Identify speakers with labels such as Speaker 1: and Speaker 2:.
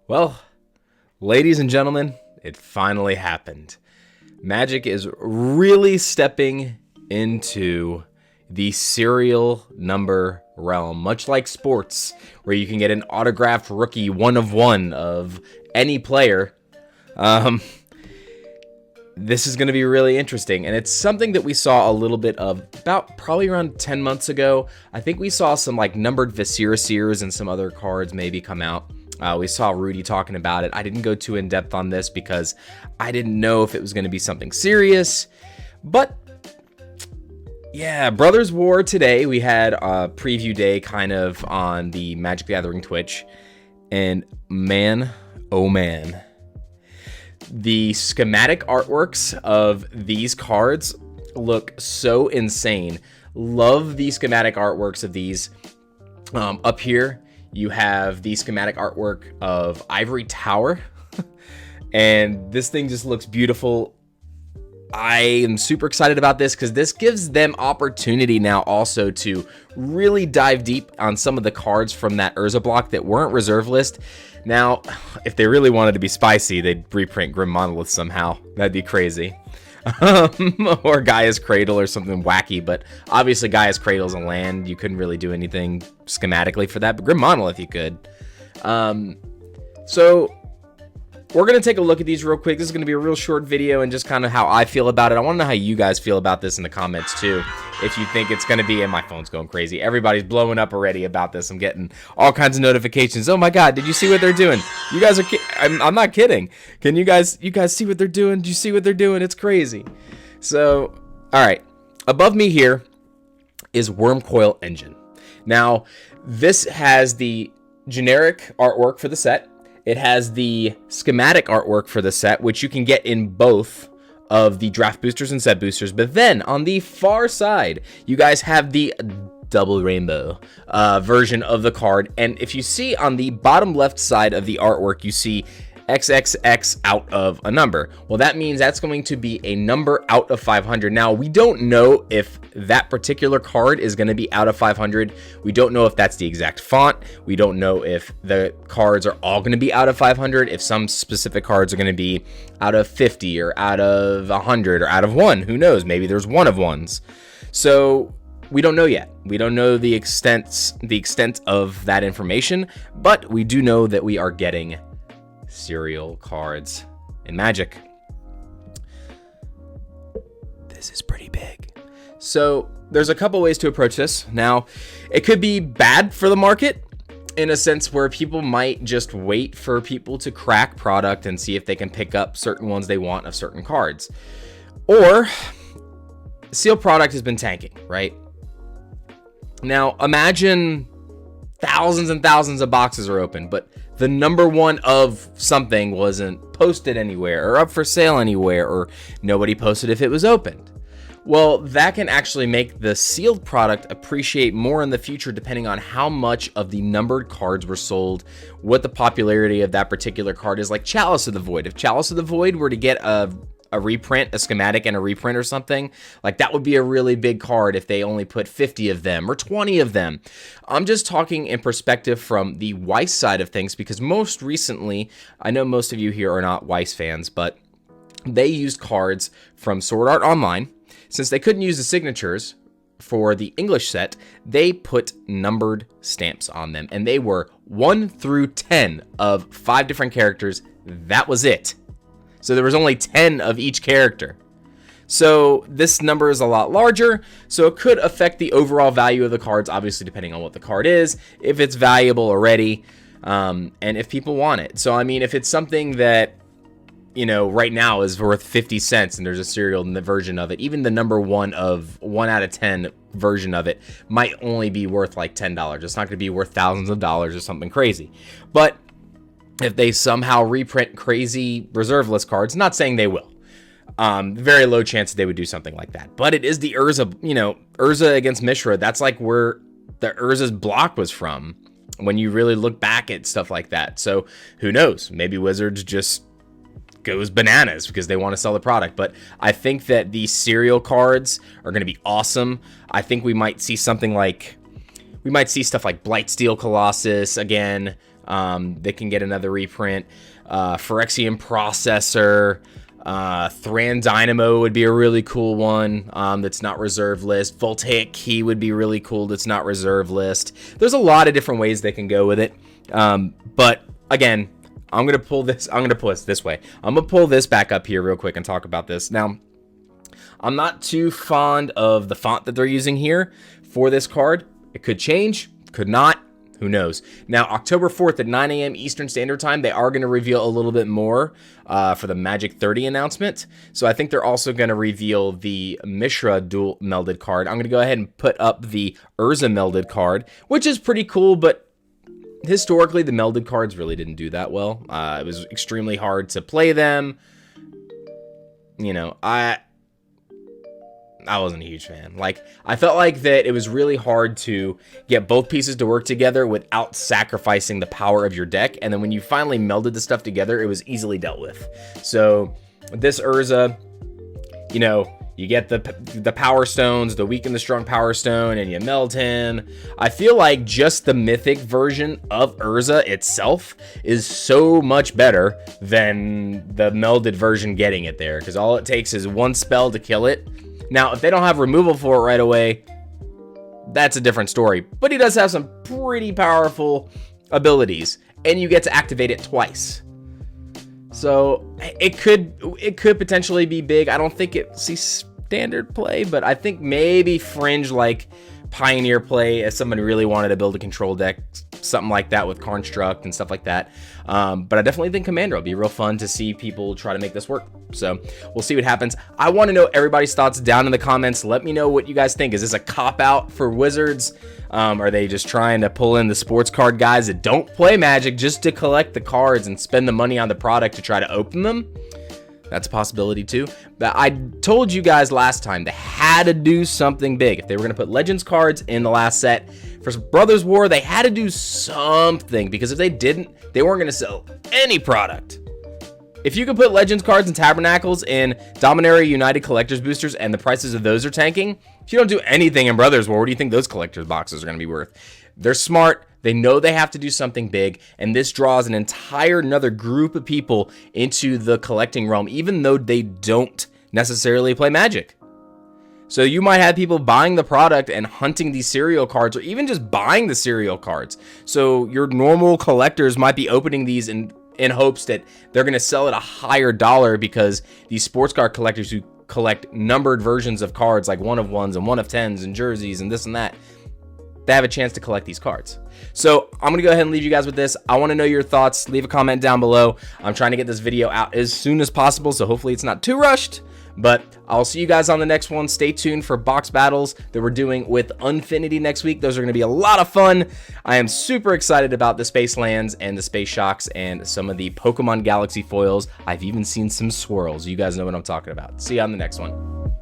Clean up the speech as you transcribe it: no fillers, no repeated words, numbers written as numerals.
Speaker 1: Well, ladies and gentlemen, it finally happened. Magic is really stepping into the serial number realm, much like sports, where you can get an autographed rookie 1/1 of any player. This is going to be really interesting, and it's something that we saw a little bit of about probably around 10 months ago. I think we saw some like numbered Visiraseers and some other cards maybe come out. We saw Rudy talking about it. I didn't go too in depth on this because I didn't know if it was going to be something serious, but yeah, Brothers War today. We had a preview day kind of on the Magic the Gathering Twitch, and man, oh man, the schematic artworks of these cards look so insane. Love the schematic artworks of these. Up here, you have the schematic artwork of Ivory Tower, and this thing just looks beautiful. I am super excited about this because this gives them opportunity now also to really dive deep on some of the cards from that Urza block that weren't reserve list. Now, if they really wanted to be spicy, they'd reprint Grim Monolith somehow. That'd be crazy. Or Gaia's Cradle or something wacky, but obviously Gaia's Cradle's a land. You couldn't really do anything schematically for that, but Grim Monolith you could. So we're going to take a look at these real quick. This is going to be a real short video and just kind of how I feel about it. I want to know how you guys feel about this in the comments too. If you think it's going to be, and my phone's going crazy. Everybody's blowing up already about this. I'm getting all kinds of notifications. Oh my God, did you see what they're doing? You guys are, I'm not kidding. Can you guys see what they're doing? Do you see what they're doing? It's crazy. So, all right. Above me here is Wormcoil Engine. Now, this has the generic artwork for the set. It has the schematic artwork for the set, which you can get in both of the draft boosters and set boosters. But then on the far side, you guys have the double rainbow version of the card. And if you see on the bottom left side of the artwork, you see XXX out of a number. Well, that means that's going to be a number out of 500. Now, we don't know if that particular card is going to be out of 500. We don't know if that's the exact font. We don't know if the cards are all going to be out of 500, if some specific cards are going to be out of 50 or out of 100 or out of 1. Who knows? Maybe there's 1 of 1s. So we don't know yet. We don't know the extent of that information, but we do know that we are getting serial cards in Magic. This is pretty big. So there's a couple ways to approach this. Now, it could be bad for the market in a sense where people might just wait for people to crack product and see if they can pick up certain ones they want of certain cards. Or sealed product has been tanking, right? Now, imagine thousands and thousands of boxes are open, but the number 1 of something wasn't posted anywhere or up for sale anywhere, or nobody posted if it was opened. Well, that can actually make the sealed product appreciate more in the future depending on how much of the numbered cards were sold, what the popularity of that particular card is. Like Chalice of the Void. If Chalice of the Void were to get a reprint, a schematic and a reprint or something, like that would be a really big card if they only put 50 of them or 20 of them. I'm just talking in perspective from the Weiss side of things, because most recently, I know most of you here are not Weiss fans, but they used cards from Sword Art Online. Since they couldn't use the signatures for the English set, they put numbered stamps on them, and they were 1 through 10 of 5 different characters. That was it. So there was only 10 of each character. So this number is a lot larger, so it could affect the overall value of the cards, obviously depending on what the card is, if it's valuable already, and if people want it. So I mean, if it's something that, you know, right now is worth 50 cents and there's a serial version of it, even the number 1 of 1 out of 10 version of it might only be worth like $10. It's not going to be worth thousands of dollars or something crazy. But if they somehow reprint crazy reserve list cards, not saying they will, very low chance that they would do something like that. But it is the Urza, you know, Urza against Mishra. That's like where the Urza's block was from when you really look back at stuff like that. So who knows? Maybe Wizards just goes bananas because they want to sell the product. But I think that these serial cards are going to be awesome. I think we might see something like, we might see stuff like Blightsteel Colossus again. They can get another reprint. Phyrexian Processor. Thran Dynamo would be a really cool one that's not reserve list. Voltaic Key would be really cool that's not reserve list. There's a lot of different ways they can go with it. But again, I'm going to pull this this way. I'm going to pull this back up here real quick and talk about this. Now, I'm not too fond of the font that they're using here for this card. It could change, could not. Who knows? Now, October 4th at 9 a.m. Eastern Standard Time, they are going to reveal a little bit more for the Magic 30 announcement. So I think they're also going to reveal the Mishra dual melded card. I'm going to go ahead and put up the Urza melded card, which is pretty cool, but historically, the melded cards really didn't do that well. It was extremely hard to play them. You know, I wasn't a huge fan. Like, I felt like that it was really hard to get both pieces to work together without sacrificing the power of your deck. And then when you finally melded the stuff together, it was easily dealt with. So this Urza, you know, you get the Power Stones, the weak and the strong Power Stone, and you meld him. I feel like just the mythic version of Urza itself is so much better than the melded version getting it there, because all it takes is one spell to kill it. Now, if they don't have removal for it right away, that's a different story. But he does have some pretty powerful abilities, and you get to activate it twice. So it could potentially be big. I don't think it sees standard play, but I think maybe fringe like Pioneer play if somebody really wanted to build a control deck, something like that with Construct and stuff like that. But I definitely think Commander will be real fun to see people try to make this work. So we'll see what happens. I want to know everybody's thoughts down in the comments. Let me know what you guys think. Is this a cop-out for Wizards? Are they just trying to pull in the sports card guys that don't play Magic just to collect the cards and spend the money on the product to try to open them? That's a possibility too. But I told you guys last time they had to do something big. If they were going to put Legends cards in the last set for Brothers War, they had to do something, because if they didn't, they weren't going to sell any product. If you could put Legends cards and Tabernacles in Dominaria United Collector's Boosters and the prices of those are tanking, if you don't do anything in Brothers War, what do you think those collector's boxes are going to be worth? They're smart. They know they have to do something big, and this draws an entire another group of people into the collecting realm, even though they don't necessarily play Magic. So you might have people buying the product and hunting these serial cards, or even just buying the serial cards. So your normal collectors might be opening these in hopes that they're going to sell at a higher dollar, because these sports card collectors who collect numbered versions of cards like 1 of 1s and 1 of 10s and jerseys and this and that, they have a chance to collect these cards. So I'm going to go ahead and leave you guys with this. I want to know your thoughts. Leave a comment down below. I'm trying to get this video out as soon as possible, so hopefully it's not too rushed. But I'll see you guys on the next one. Stay tuned for box battles that we're doing with Unfinity next week. Those are going to be a lot of fun. I am super excited about the Space Lands and the Space Shocks and some of the Pokemon Galaxy foils. I've even seen some swirls. You guys know what I'm talking about. See you on the next one.